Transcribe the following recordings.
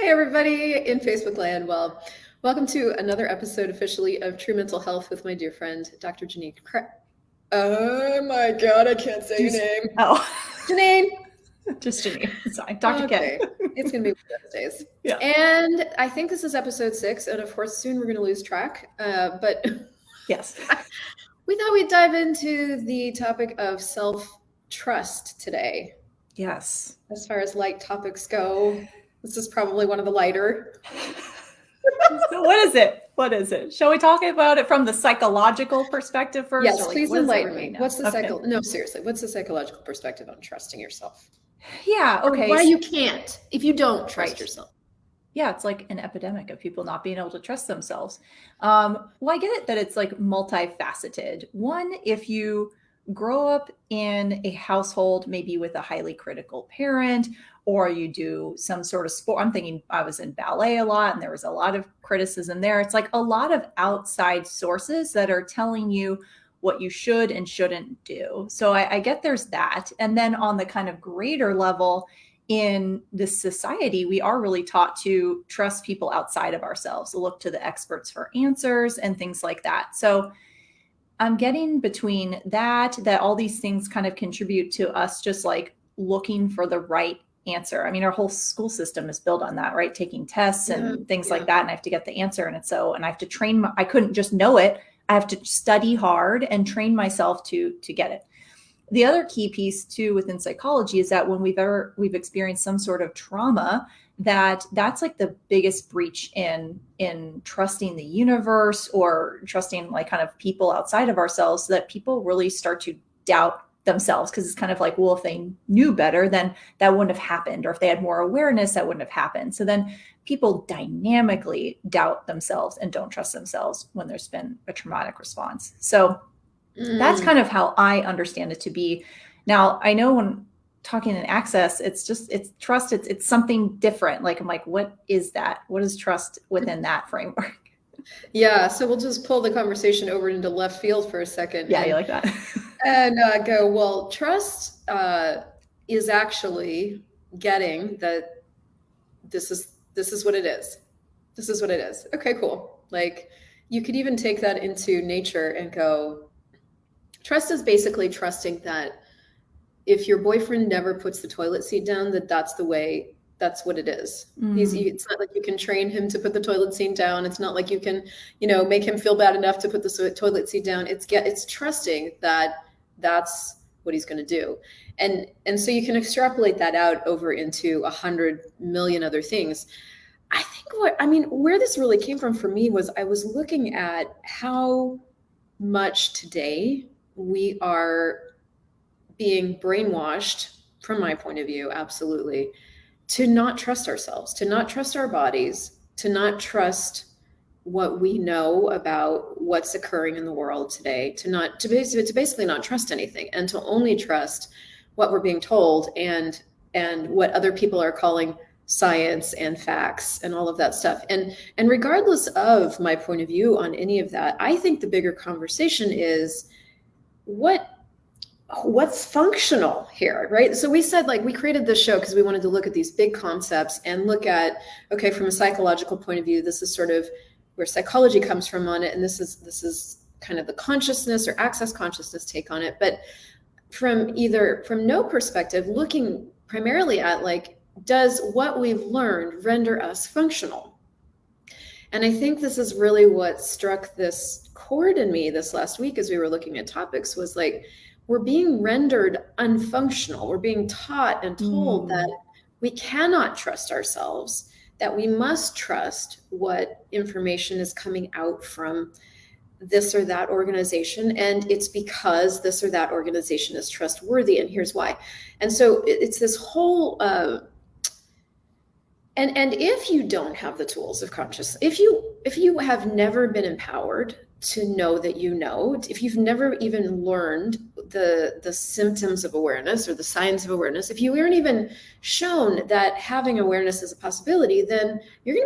everybody in Facebook land. Well, welcome to another episode officially of True Mental Health with my dear friend, Dr. Janine. Oh my God, I can't say your name. Oh, Janine. Just Janine. Sorry, Dr. Okay. Ken. It's going to be one of those days. Yeah. And I think this is episode 6. And of course, soon we're going to lose track. But Yes. we thought we'd dive into the topic of self-trust today. Yes. As far as light topics go, this is probably one of the lighter. So what is it? What is it? Shall we talk about it from the psychological perspective first? Yes, please enlighten me. What's the No, seriously, what's the psychological perspective on trusting yourself? Yeah, okay. Or why you can't if you don't trust yourself. Yeah, it's like an epidemic of people not being able to trust themselves. Well, I get it that it's like multifaceted. One, if you grow up in a household, maybe with a highly critical parent, or you do some sort of sport. I'm thinking I was in ballet a lot and there was a lot of criticism there. It's like a lot of outside sources that are telling you what you should and shouldn't do. So I get there's that. And then on the kind of greater level, in this society, we are really taught to trust people outside of ourselves, look to the experts for answers and things like that. So I'm getting between that all these things kind of contribute to us just like looking for the right answer. I mean, our whole school system is built on that, right? Taking tests and things like that. And I have to get the answer. And I have to train, I couldn't just know it. I have to study hard and train myself to get it. The other key piece too within psychology is that when we've experienced some sort of trauma, that's like the biggest breach in trusting the universe or trusting like kind of people outside of ourselves, so that people really start to doubt themselves, because it's kind of like, well, if they knew better, then that wouldn't have happened, or if they had more awareness, that wouldn't have happened. So then people dynamically doubt themselves and don't trust themselves when there's been a traumatic response. So that's kind of how I understand it to be. Now, I know when talking in access, it's trust. It's something different. Like, I'm like, what is that? What is trust within that framework? Yeah. So we'll just pull the conversation over into left field for a second. Yeah, you like that? And go, well, trust is actually getting that this is what it is. This is what it is. Okay, cool. Like, you could even take that into nature and go, trust is basically trusting that if your boyfriend never puts the toilet seat down, that's what it is. It's not like you can train him to put the toilet seat down. It's not like you can, make him feel bad enough to put the toilet seat down. It's trusting that that's what he's going to do. And so you can extrapolate that out over into 100 million other things. I think where this really came from for me was I was looking at how much today we are being brainwashed, from my point of view, absolutely, to not trust ourselves, to not trust our bodies, to not trust what we know about what's occurring in the world today, to basically not trust anything, and to only trust what we're being told and what other people are calling science and facts and all of that stuff. And regardless of my point of view on any of that, I think the bigger conversation is what's functional here, right? So we said, like, we created this show because we wanted to look at these big concepts and look at, okay, from a psychological point of view, this is sort of where psychology comes from on it. And this is kind of the consciousness or access consciousness take on it. But from no perspective, looking primarily at, like, does what we've learned render us functional? And I think this is really what struck this chord in me this last week as we were looking at topics, was like, we're being rendered unfunctional. We're being taught and told that we cannot trust ourselves, that we must trust what information is coming out from this or that organization. And it's because this or that organization is trustworthy. And here's why. And so it's this whole, and if you don't have the tools of consciousness, if you have never been empowered to know that if you've never even learned the symptoms of awareness or the signs of awareness, if you aren't even shown that having awareness is a possibility, then you're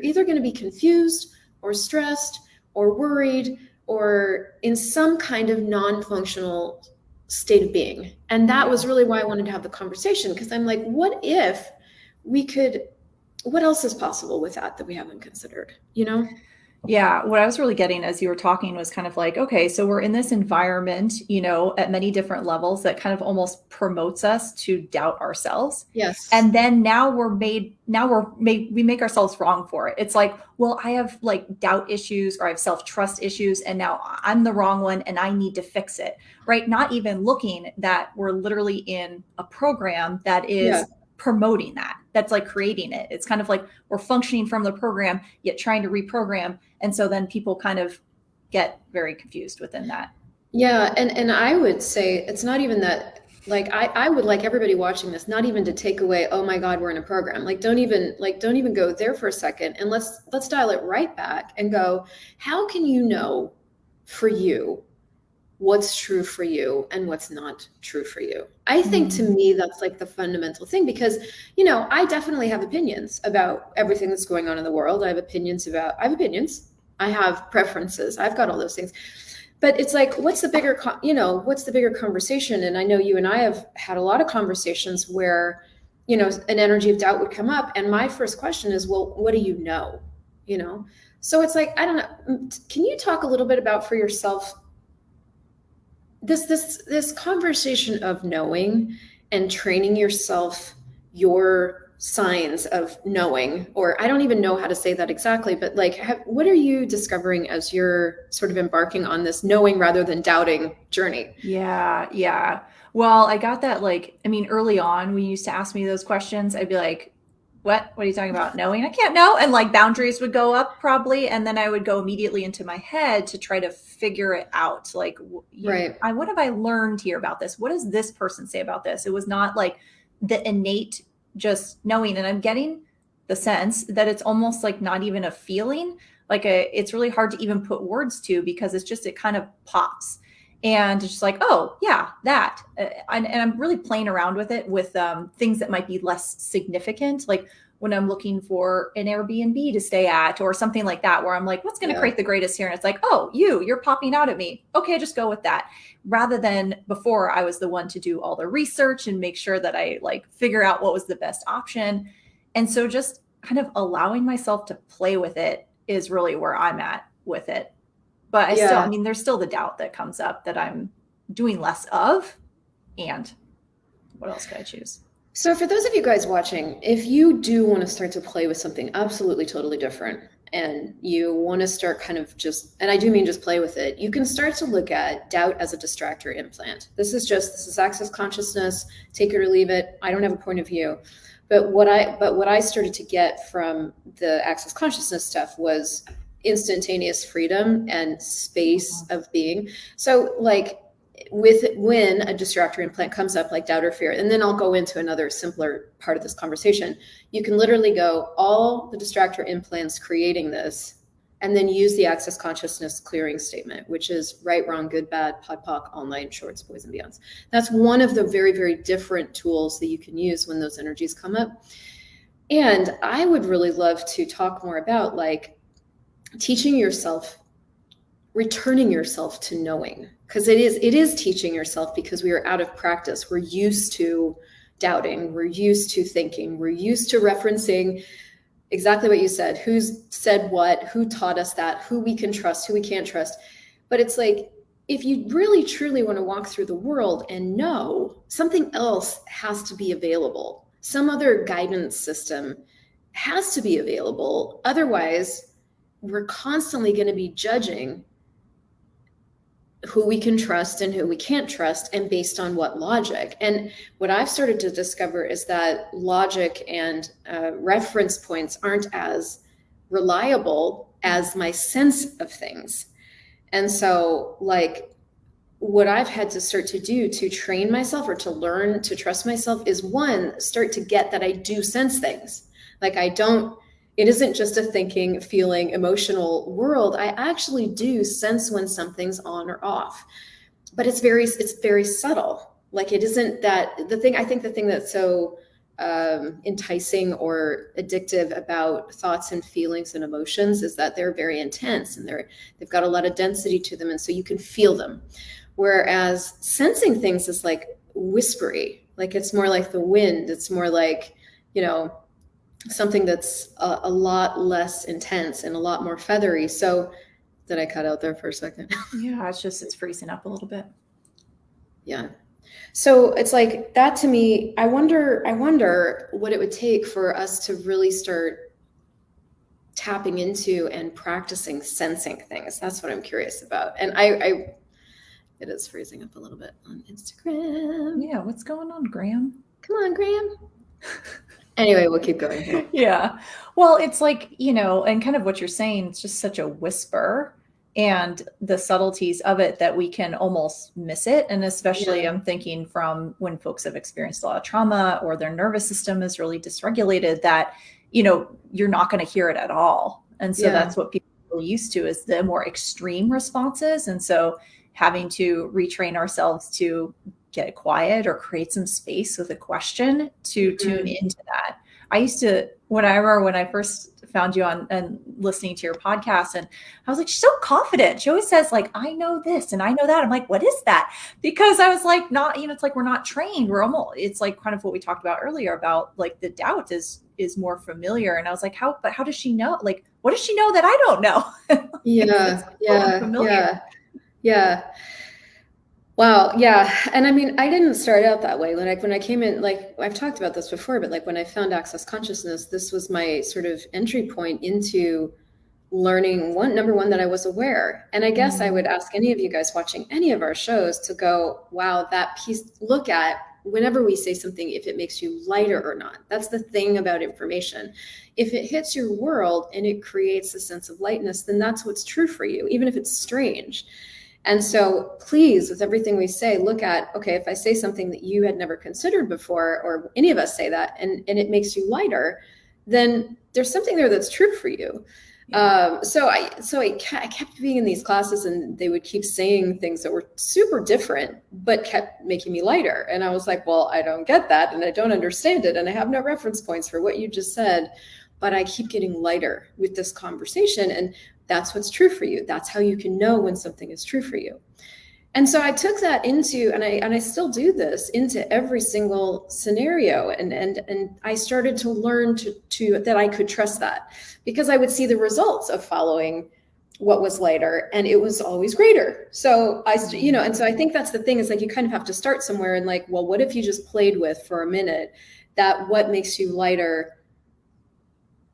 either going to be confused or stressed or worried or in some kind of non-functional state of being. And that was really why I wanted to have the conversation, because I'm like, what if we could what else is possible with that we haven't considered, you know? Yeah, what I was really getting as you were talking was kind of like, okay, so we're in this environment, at many different levels that kind of almost promotes us to doubt ourselves. Yes. And then we make ourselves wrong for it. It's like, well, I have like doubt issues or I have self-trust issues, and now I'm the wrong one and I need to fix it, right? Not even looking that we're literally in a program that Yeah. is promoting that. That's like creating it. It's kind of like we're functioning from the program, yet trying to reprogram. And so then people kind of get very confused within that. Yeah, and I would say it's not even that, like I would like everybody watching this not even to take away, oh my God, we're in a program. Don't even go there for a second, and let's dial it right back and go, how can you know for you what's true for you and what's not true for you? I think to me that's like the fundamental thing, because I definitely have opinions about everything that's going on in the world. I have opinions. I have preferences. I've got all those things. But it's like, what's the bigger conversation? And I know you and I have had a lot of conversations where, an energy of doubt would come up. And my first question is, well, what do you know? So it's like, I don't know. Can you talk a little bit about for yourself this conversation of knowing and training yourself, your signs of knowing, or I don't even know how to say that exactly, but like, what are you discovering as you're sort of embarking on this knowing rather than doubting journey? Yeah, yeah. Well, I got that early on when you used to ask me those questions, I'd be like, what are you talking about? Knowing? I can't know. And like boundaries would go up probably. And then I would go immediately into my head to try to figure it out. Like, Right. what have I learned here about this? What does this person say about this? It was not like the innate just knowing. And I'm getting the sense that it's almost like not even a feeling. It's really hard to even put words to, because it kind of pops. And it's just like, oh yeah, that. And I'm really playing around with it with things that might be less significant, like when I'm looking for an Airbnb to stay at or something like that, where I'm like, what's going to create the greatest here? And it's like, oh, you're popping out at me. Okay, just go with that. Rather than before, I was the one to do all the research and make sure that I like figure out what was the best option. And so just kind of allowing myself to play with it is really where I'm at with it. But there's still the doubt that comes up that I'm doing less of. And what else could I choose? So for those of you guys watching, if you do want to start to play with something absolutely totally different, and you want to start kind of and I do mean just play with it, you can start to look at doubt as a distractor implant. This is access consciousness, take it or leave it. I don't have a point of view. But what I started to get from the access consciousness stuff was instantaneous freedom and space of being. So like when a distractor implant comes up, like doubt or fear, and then I'll go into another simpler part of this conversation, you can literally go, all the distractor implants creating this, and then use the access consciousness clearing statement, which is right, wrong, good, bad, pod, poc, all night, shorts, boys and beyonds. That's one of the very, very different tools that you can use when those energies come up. And I would really love to talk more about like teaching yourself, returning yourself to knowing, because it is teaching yourself, because we are out of practice. We're used to doubting, we're used to thinking, we're used to referencing exactly what you said, who's said what, who taught us that, who we can trust, who we can't trust. But it's like, if you really truly want to walk through the world and know, something else has to be available, some other guidance system has to be available. Otherwise, we're constantly going to be judging who we can trust and who we can't trust, and based on what logic. And what I've started to discover is that logic and reference points aren't as reliable as my sense of things. And so like what I've had to start to do to train myself or to learn to trust myself is, one, start to get that I do sense things. Like it isn't just a thinking, feeling, emotional world. I actually do sense when something's on or off, but it's very subtle. Like it isn't that I think the thing that's so enticing or addictive about thoughts and feelings and emotions is that they're very intense and they've got a lot of density to them. And so you can feel them. Whereas sensing things is like whispery, like it's more like the wind. It's more like, something that's a lot less intense and a lot more feathery. So did I cut out there for a second? Yeah, it's freezing up a little bit. Yeah. So it's like that to me, I wonder what it would take for us to really start tapping into and practicing sensing things. That's what I'm curious about. And it is freezing up a little bit on Instagram. Yeah, what's going on, Graham? Come on, Graham. Anyway, we'll keep going here. Yeah. Well, it's like, and kind of what you're saying, it's just such a whisper and the subtleties of it that we can almost miss it. And especially I'm thinking from when folks have experienced a lot of trauma or their nervous system is really dysregulated that, you're not going to hear it at all. And so that's what people are used to is the more extreme responses. And so having to retrain ourselves to get quiet or create some space with a question to tune into that. I used to, when I first found you on and listening to your podcast, and I was like, she's so confident. She always says like, I know this and I know that. I'm like, what is that? Because I was like, not, it's like, we're not trained. It's like kind of what we talked about earlier about like the doubt is more familiar. And I was like, how does she know? Like, what does she know that I don't know? Yeah. Wow. Yeah. And I mean, I didn't start out that way. Like when I came in, like I've talked about this before, but like when I found Access Consciousness, this was my sort of entry point into learning number one, that I was aware. And I guess I would ask any of you guys watching any of our shows to go, wow, that piece, look at whenever we say something, if it makes you lighter or not. That's the thing about information. If it hits your world and it creates a sense of lightness, then that's what's true for you, even if it's strange. And so please, with everything we say, look at, okay, if I say something that you had never considered before, or any of us say that, and it makes you lighter, then there's something there that's true for you. So I kept being in these classes and they would keep saying things that were super different, but kept making me lighter. And I was like, well, I don't get that. And I don't understand it. And I have no reference points for what you just said, but I keep getting lighter with this conversation. And that's what's true for you. That's how you can know when something is true for you. And so I took that into, and I still do this, into every single scenario. And I started to learn to that I could trust that, because I would see the results of following what was lighter, and it was always greater. So and so I think that's the thing, is like, you kind of have to start somewhere and like, well, what if you just played with for a minute that what makes you lighter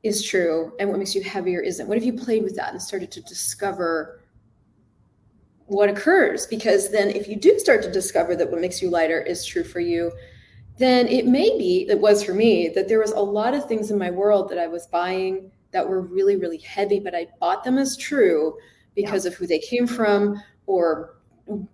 is true and what makes you heavier isn't? What if you played with that and started to discover what occurs? Because then if you do start to discover that what makes you lighter is true for you, then it was for me, that there was a lot of things in my world that I was buying that were really, really heavy, but I bought them as true because of who they came from, or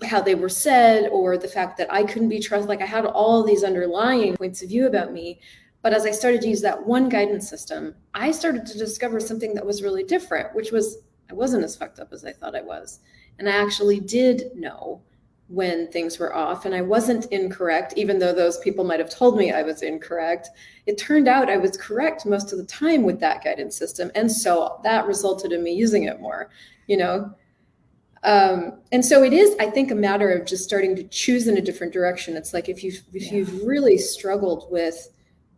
how they were said, or the fact that I couldn't be trusted. Like I had all these underlying points of view about me. But as I started to use that one guidance system, I started to discover something that was really different, which was I wasn't as fucked up as I thought I was. And I actually did know when things were off, and I wasn't incorrect, even though those people might have told me I was incorrect. It turned out I was correct most of the time with that guidance system. And so that resulted in me using it more, and so it is, I think, a matter of just starting to choose in a different direction. It's like if you've really struggled with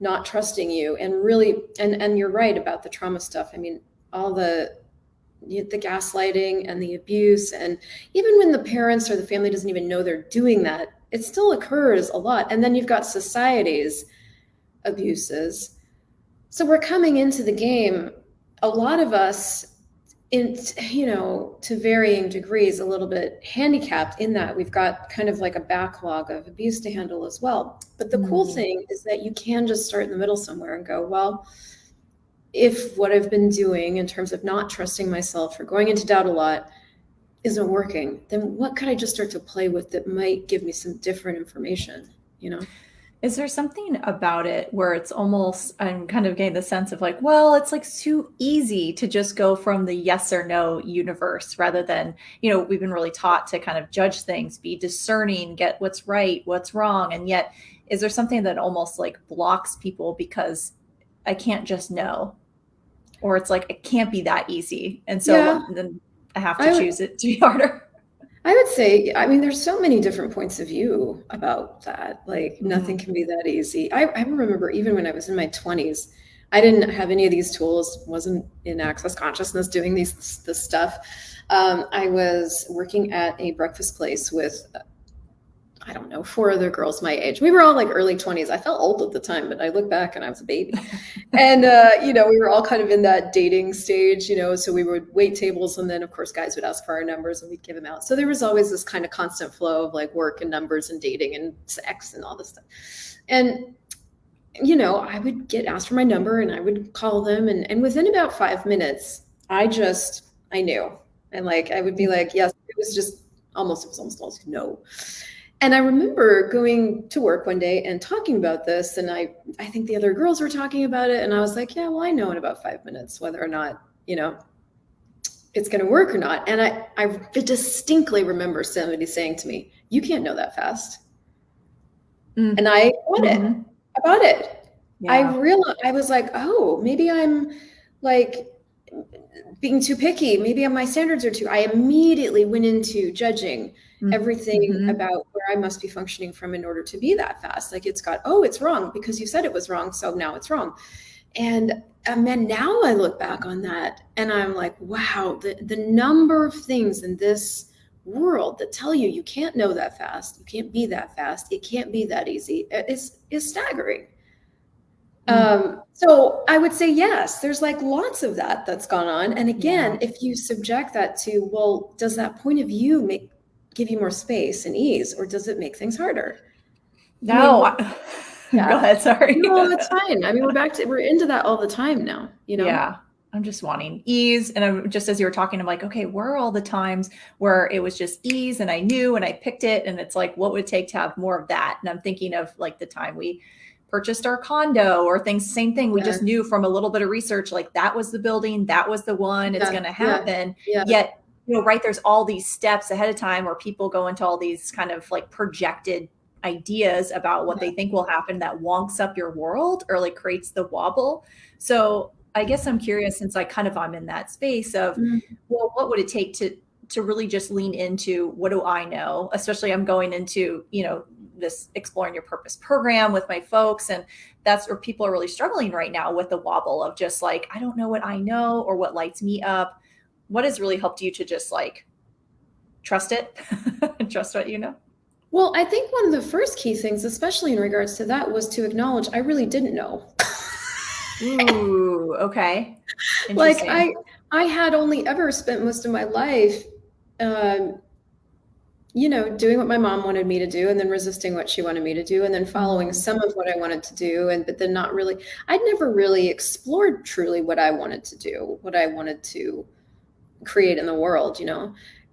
not trusting you, and really, and you're right about the trauma stuff. I mean, all the gaslighting and the abuse, and even when the parents or the family doesn't even know they're doing that, it still occurs a lot. And then you've got society's abuses. So we're coming into the game, a lot of us, to varying degrees, a little bit handicapped in that we've got kind of like a backlog of abuse to handle as well. But the cool thing is that you can just start in the middle somewhere and go, well, if what I've been doing in terms of not trusting myself or going into doubt a lot isn't working, then what could I just start to play with that might give me some different information, Is there something about it where it's almost, I'm kind of getting the sense of like, well, it's like too easy to just go from the yes or no universe rather than, we've been really taught to kind of judge things, be discerning, get what's right, what's wrong. And yet, is there something that almost like blocks people because I can't just know? Or it's like, it can't be that easy. And so then I have to choose it to be harder. I would say, I mean, there's so many different points of view about that. Like nothing can be that easy. I remember even when I was in my 20s, I didn't have any of these tools, wasn't in access consciousness doing this stuff. I was working at a breakfast place with, I don't know, 4 other girls my age. We were all like early 20s. I felt old at the time, but I look back and I was a baby. And, we were all kind of in that dating stage, so we would wait tables, and then of course guys would ask for our numbers and we'd give them out. So there was always this kind of constant flow of like work and numbers and dating and sex and all this stuff. And, I would get asked for my number and I would call them. And within about 5 minutes, I knew. And like, I would be like, yes, it was almost always no. And I remember going to work one day and talking about this, and I think the other girls were talking about it, and I was like, yeah, well, I know in about 5 minutes whether or not, it's going to work or not. And I distinctly remember somebody saying to me, you can't know that fast. Mm-hmm. And I bought it. Yeah. I realized, I was like, oh, maybe I'm like being too picky. Maybe my standards are too. I immediately went into judging everything about where I must be functioning from in order to be that fast. Like it's wrong because you said it was wrong. So now it's wrong. And then now I look back on that and I'm like, wow, the number of things in this world that tell you can't know that fast. You can't be that fast. It can't be that easy. Is staggering. So I would say, yes, there's like lots of that's gone on. And again, if you subject that to, well, does that point of view give you more space and ease, or does it make things harder? No. Go ahead. Sorry. No, that's fine. I mean, we're into that all the time now, Yeah. I'm just wanting ease. And I'm just, as you were talking, I'm like, okay, where are all the times where it was just ease and I knew and I picked it, and it's like, what would it take to have more of that? And I'm thinking of like the time we purchased our condo or things, same thing. We just knew from a little bit of research, like that was the building, that was the one, it's going to happen. Yet, right, there's all these steps ahead of time where people go into all these kind of like projected ideas about what they think will happen that wonks up your world or like creates the wobble. So I guess I'm curious, since I'm in that space of, well, what would it take to really just lean into, what do I know? Especially I'm going into, this Exploring Your Purpose program with my folks. And that's where people are really struggling right now with the wobble of just like, I don't know what I know or what lights me up. What has really helped you to just like trust it, trust what you know? Well, I think one of the first key things, especially in regards to that, was to acknowledge I really didn't know. Ooh, okay. Like I had only ever spent most of my life, doing what my mom wanted me to do, and then resisting what she wanted me to do, and then following some of what I wanted to do, but then not really. I'd never really explored truly what I wanted to do, what I wanted to create in the world,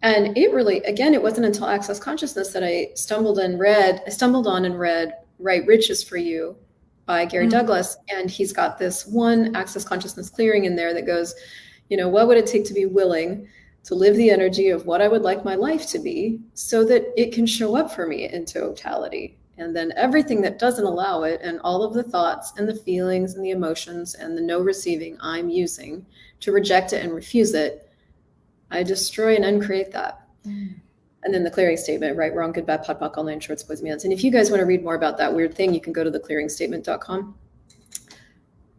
And it really, again, it wasn't until Access Consciousness that I stumbled on and read Right Riches for You by Gary Douglas. And he's got this one Access Consciousness clearing in there that goes, what would it take to be willing to live the energy of what I would like my life to be so that it can show up for me in totality. And then everything that doesn't allow it, and all of the thoughts and the feelings and the emotions and the no receiving I'm using to reject it and refuse it, I destroy and uncreate that. And then the clearing statement, right, wrong, good, bad, POD, POC, all nine shorts, boys, means. And if you guys want to read more about that weird thing, you can go to theclearingstatement.com.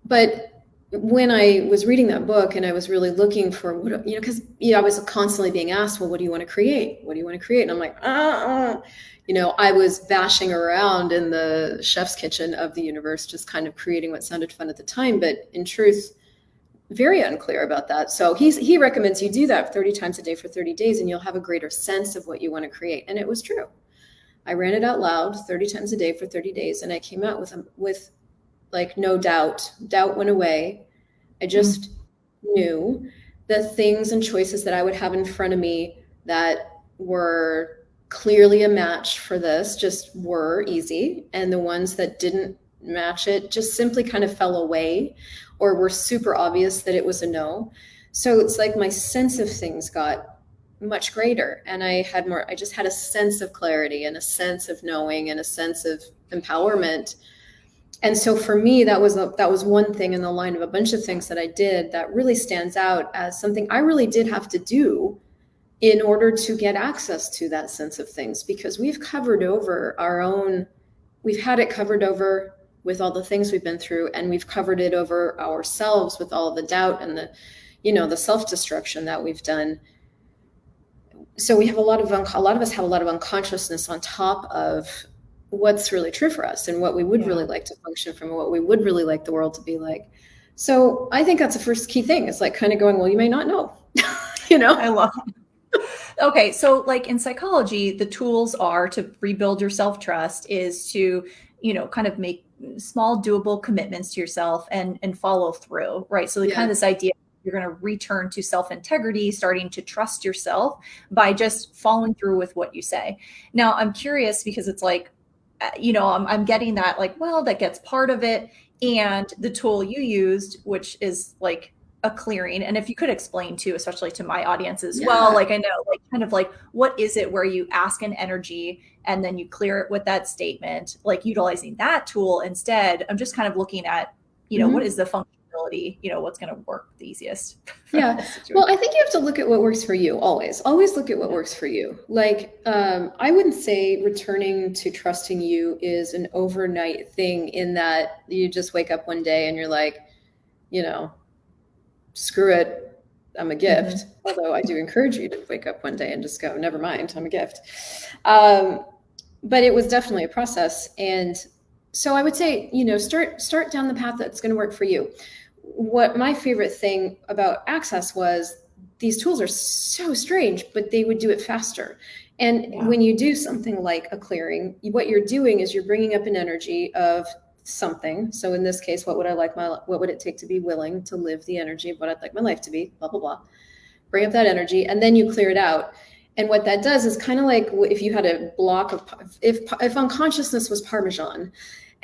But when I was reading that book and I was really looking for, because I was constantly being asked, well, what do you want to create? What do you want to create? And I'm like, I was bashing around in the chef's kitchen of the universe, just kind of creating what sounded fun at the time. But in truth, very unclear about that. So he recommends you do that 30 times a day for 30 days, and you'll have a greater sense of what you want to create. And it was true. I ran it out loud 30 times a day for 30 days, and I came out with like no doubt. Doubt went away. I just knew the things and choices that I would have in front of me that were clearly a match for this just were easy. And the ones that didn't match it just simply kind of fell away or were super obvious that it was a no. So it's like my sense of things got much greater, and I just had a sense of clarity and a sense of knowing and a sense of empowerment. And so for me, that was one thing in the line of a bunch of things that I did that really stands out as something I really did have to do in order to get access to that sense of things, because we've had it covered over with all the things we've been through, and we've covered it over ourselves with all of the doubt and the, the self-destruction that we've done. So we have a lot of us have a lot of unconsciousness on top of what's really true for us and what we would really like to function from, and what we would really like the world to be like. So I think that's the first key thing. It's like kind of going, well, you may not know, I love it. Okay. So like in psychology, the tools are to rebuild your self-trust is to, kind of make small doable commitments to yourself and follow through. Right. So kind of this idea, you're going to return to self-integrity, starting to trust yourself by just following through with what you say. Now, I'm curious because it's like, I'm getting that like, well, that gets part of it. And the tool you used, which is like a clearing. And if you could explain too, especially to my audience as well, like I know, like kind of like, what is it where you ask an energy and then you clear it with that statement, like utilizing that tool instead? I'm just kind of looking at, what is the functionality, what's going to work the easiest. Yeah. Well, I think you have to look at what works for you. Always look at what works for you. Like, I wouldn't say returning to trusting you is an overnight thing in that you just wake up one day and you're like, screw it, I'm a gift. Although I do encourage you to wake up one day and just go, never mind, I'm a gift. But it was definitely a process. And so I would say, start down the path that's going to work for you. What my favorite thing about Access was these tools are so strange, but they would do it faster. And when you do something like a clearing, what you're doing is you're bringing up an energy of something. So in this case, what would it take to be willing to live the energy of what I'd like my life to be, blah, blah, blah. Bring up that energy, and then you clear it out. And what that does is kind of like if you had a block of, if unconsciousness was Parmesan,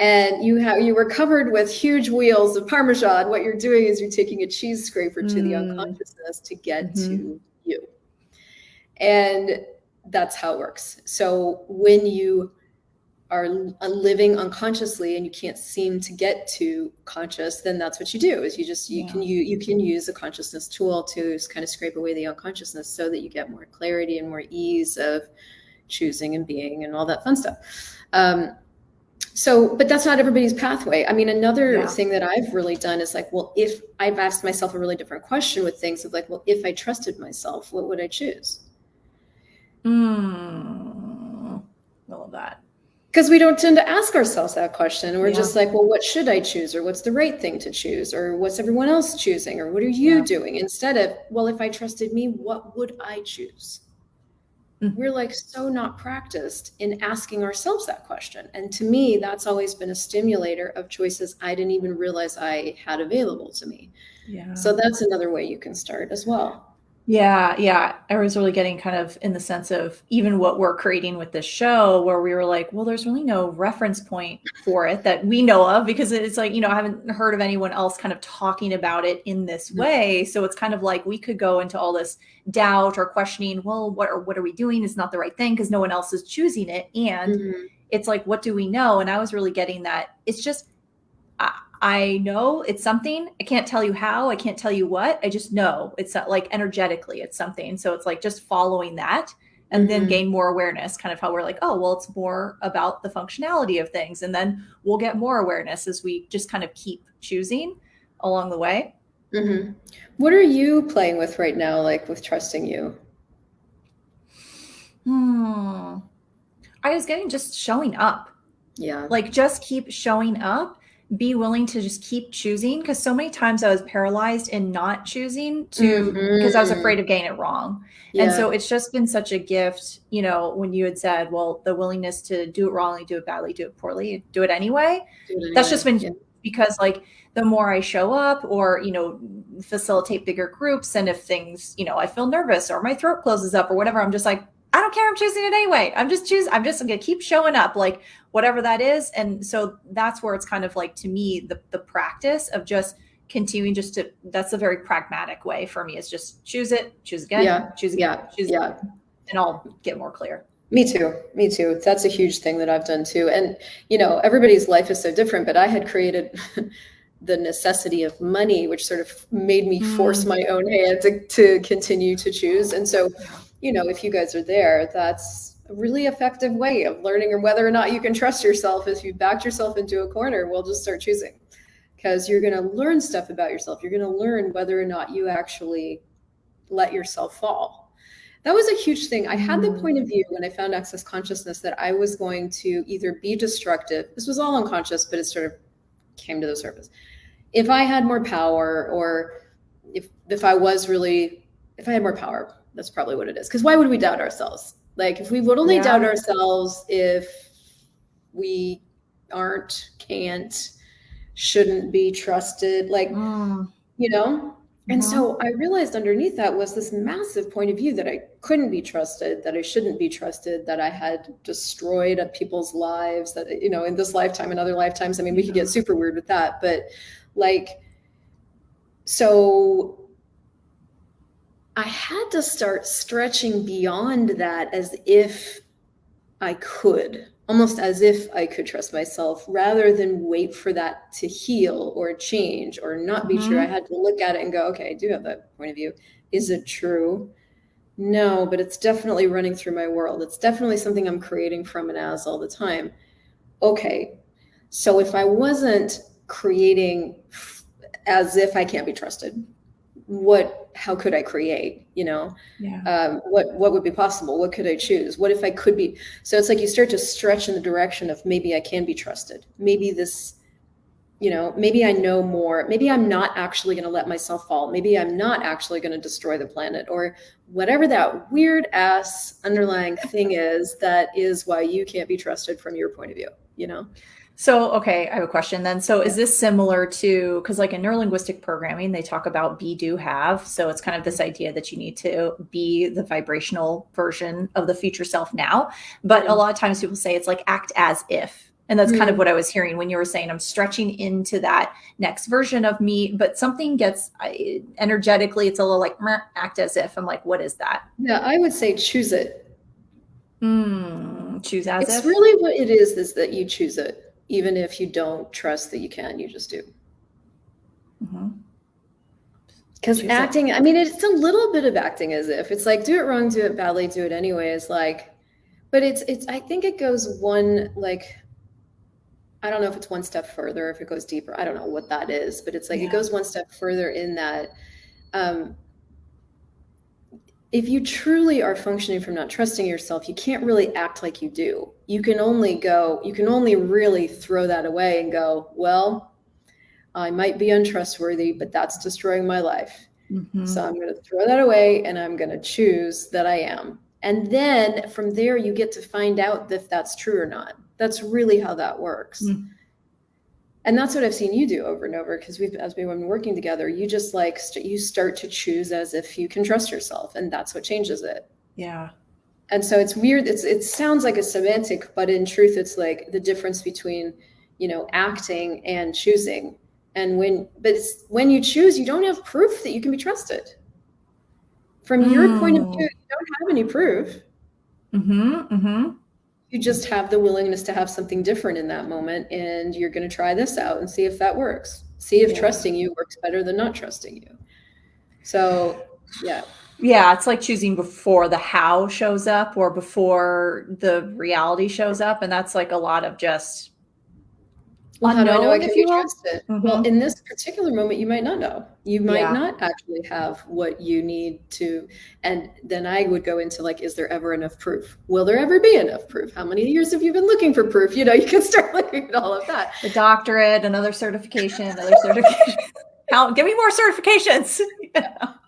and you were covered with huge wheels of Parmesan, what you're doing is you're taking a cheese scraper to the unconsciousness to get to you. And that's how it works. So when you are living unconsciously and you can't seem to get to conscious, then that's what you do is you can use a consciousness tool to kind of scrape away the unconsciousness so that you get more clarity and more ease of choosing and being and all that fun stuff. But that's not everybody's pathway. I mean, another thing that I've really done is like, well, if I've asked myself a really different question with things of like, well, if I trusted myself, what would I choose? I love that. Because we don't tend to ask ourselves that question. We're just like, well, what should I choose? Or what's the right thing to choose? Or what's everyone else choosing? Or what are you doing? Instead of, well, if I trusted me, what would I choose? We're like so not practiced in asking ourselves that question. And to me, that's always been a stimulator of choices I didn't even realize I had available to me. Yeah. So that's another way you can start as well. Yeah. I was really getting kind of in the sense of even what we're creating with this show, where we were like, well, there's really no reference point for it that we know of, because it's like, I haven't heard of anyone else kind of talking about it in this way. So it's kind of like we could go into all this doubt or questioning, well, what are we doing? It's not the right thing because no one else is choosing it. And it's like, what do we know? And I was really getting that it's just, I know it's something. I can't tell you how, I can't tell you what, I just know it's like energetically it's something. So it's like just following that and then gain more awareness, kind of how we're like, oh, well, it's more about the functionality of things. And then we'll get more awareness as we just kind of keep choosing along the way. What are you playing with right now, like with trusting you? I was getting just showing up. Yeah. Like just keep showing up. Be willing to just keep choosing, because so many times I was paralyzed in not choosing because I was afraid of getting it wrong. And so it's just been such a gift, when you had said, well, the willingness to do it wrongly, do it badly, do it poorly, do it anyway. That's just been because like the more I show up or, facilitate bigger groups, and if things, I feel nervous or my throat closes up or whatever, I'm just like, I don't care. I'm choosing it anyway. I'm just going to keep showing up, like whatever that is. And so that's where it's kind of like, to me, the practice of just continuing that's a very pragmatic way for me, is just choose it, choose again, choose again, choose again, and I'll get more clear. Me too. That's a huge thing that I've done too. And, everybody's life is so different, but I had created the necessity of money, which sort of made me force my own hand to continue to choose. And so, if you guys are there, that's a really effective way of learning whether or not you can trust yourself. If you backed yourself into a corner, well, just start choosing, because you're going to learn stuff about yourself. You're going to learn whether or not you actually let yourself fall. That was a huge thing. I had the point of view when I found Access Consciousness that I was going to either be destructive. This was all unconscious, but it sort of came to the surface. If I had more power, or if I had more power, that's probably what it is. Because why would we doubt ourselves? Like, if we would only doubt ourselves if we aren't, can't, shouldn't be trusted, like, you know? And so I realized underneath that was this massive point of view that I couldn't be trusted, that I shouldn't be trusted, that I had destroyed people's lives, that, you know, in this lifetime and other lifetimes. I mean, we could get super weird with that, but like, so I had to start stretching beyond that, as if I could, almost as if I could trust myself, rather than wait for that to heal or change or not be true. I had to look at it and go, okay, I do have that point of view. Is it true? No, but it's definitely running through my world. It's definitely something I'm creating from and as all the time. Okay, so if I wasn't creating as if I can't be trusted, how could I create, you know? What would be possible? What could I choose? What if I could be? So it's like you start to stretch in the direction of, maybe I can be trusted. Maybe this, you know, maybe I know more. Maybe I'm not actually going to let myself fall. Maybe I'm not actually going to destroy the planet, or whatever that weird ass underlying thing is, that is why you can't be trusted from your point of view, you know? So, okay, I have a question then. So is this similar to, because like in neurolinguistic programming, they talk about be, do, have. So it's kind of this idea that you need to be the vibrational version of the future self now. But a lot of times people say it's like act as if. And that's kind of what I was hearing when you were saying, I'm stretching into that next version of me, but something gets energetically, it's a little like act as if. I'm like, what is that? Yeah, I would say choose it. Choose as if. It's really what it is that you choose it. Even if you don't trust that you can, you just do. Because acting, I mean, it's a little bit of acting as if. It's like, do it wrong, do it badly, do it anyways. Like, but it's, I think it goes one, like, I don't know if it's one step further, if it goes deeper. I don't know what that is, but it's like, it goes one step further in that, if you truly are functioning from not trusting yourself, you can't really act like you do. You can only really throw that away and go, well, I might be untrustworthy, but that's destroying my life. So I'm going to throw that away, and I'm going to choose that I am. And then from there, you get to find out if that's true or not. That's really how that works. And that's what I've seen you do over and over, because as we've been working together, you just like, you start to choose as if you can trust yourself, and that's what changes it. Yeah. And so it's weird. It sounds like a semantic, but in truth, it's like the difference between, you know, acting and choosing. And when you choose, you don't have proof that you can be trusted. From your point of view, you don't have any proof. You just have the willingness to have something different in that moment, and you're going to try this out and see if that works. See if trusting you works better than not trusting you. So, yeah. Yeah, it's like choosing before the how shows up or before the reality shows up. And that's like a lot of just Well, how do I know I can be trusted? Well, in this particular moment, you might not know. You might not actually have what you need to. And then I would go into like, is there ever enough proof? Will there ever be enough proof? How many years have you been looking for proof? You know, you can start looking at all of that. The doctorate, another certification, give me more certifications.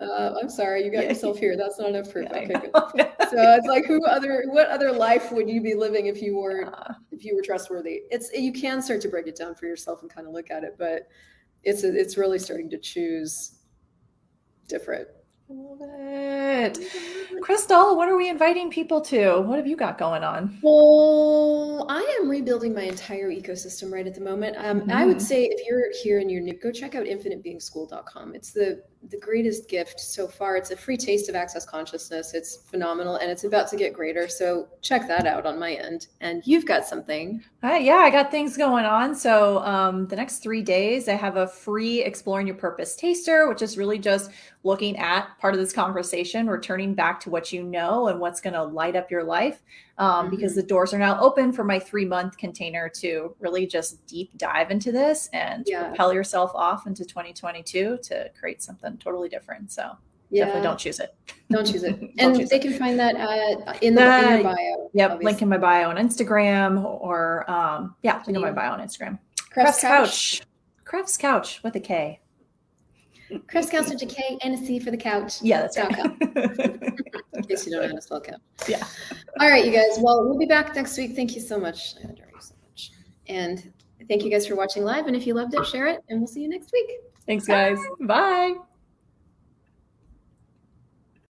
I'm sorry, you got yourself here. That's not enough proof. Okay, good. So it's like, what other life would you be living if you were trustworthy? You can start to break it down for yourself and kind of look at it, but it's really starting to choose different. I love it. Crystal, what are we inviting people to? What have you got going on? Well, I am rebuilding my entire ecosystem right at the moment. I would say if you're here and you're new, go check out infinitebeingschool.com. It's the greatest gift so far. It's a free taste of Access Consciousness. It's phenomenal, and it's about to get greater. So check that out on my end. And you've got something. Yeah, I got things going on. So the next 3 days, I have a free Exploring Your Purpose taster, which is really just looking at part of this conversation, returning back to what you know and what's going to light up your life. Because the doors are now open for my 3-month container to really just deep dive into this and propel yourself off into 2022 to create something totally different. So definitely don't choose it. Don't choose it. And they can find that in your bio. Yep. Obviously. Link in my bio on Instagram or link in my bio on Instagram. Crafts Couch. Crafts Couch with a K. Crafts Couch with a K and a C for the couch. Yeah, that's right. In case you don't know how to spell couch. Yeah. All right, you guys. Well, we'll be back next week. Thank you so much. I adore you so much. And thank you guys for watching live. And if you loved it, share it. And we'll see you next week. Thanks, guys. Bye.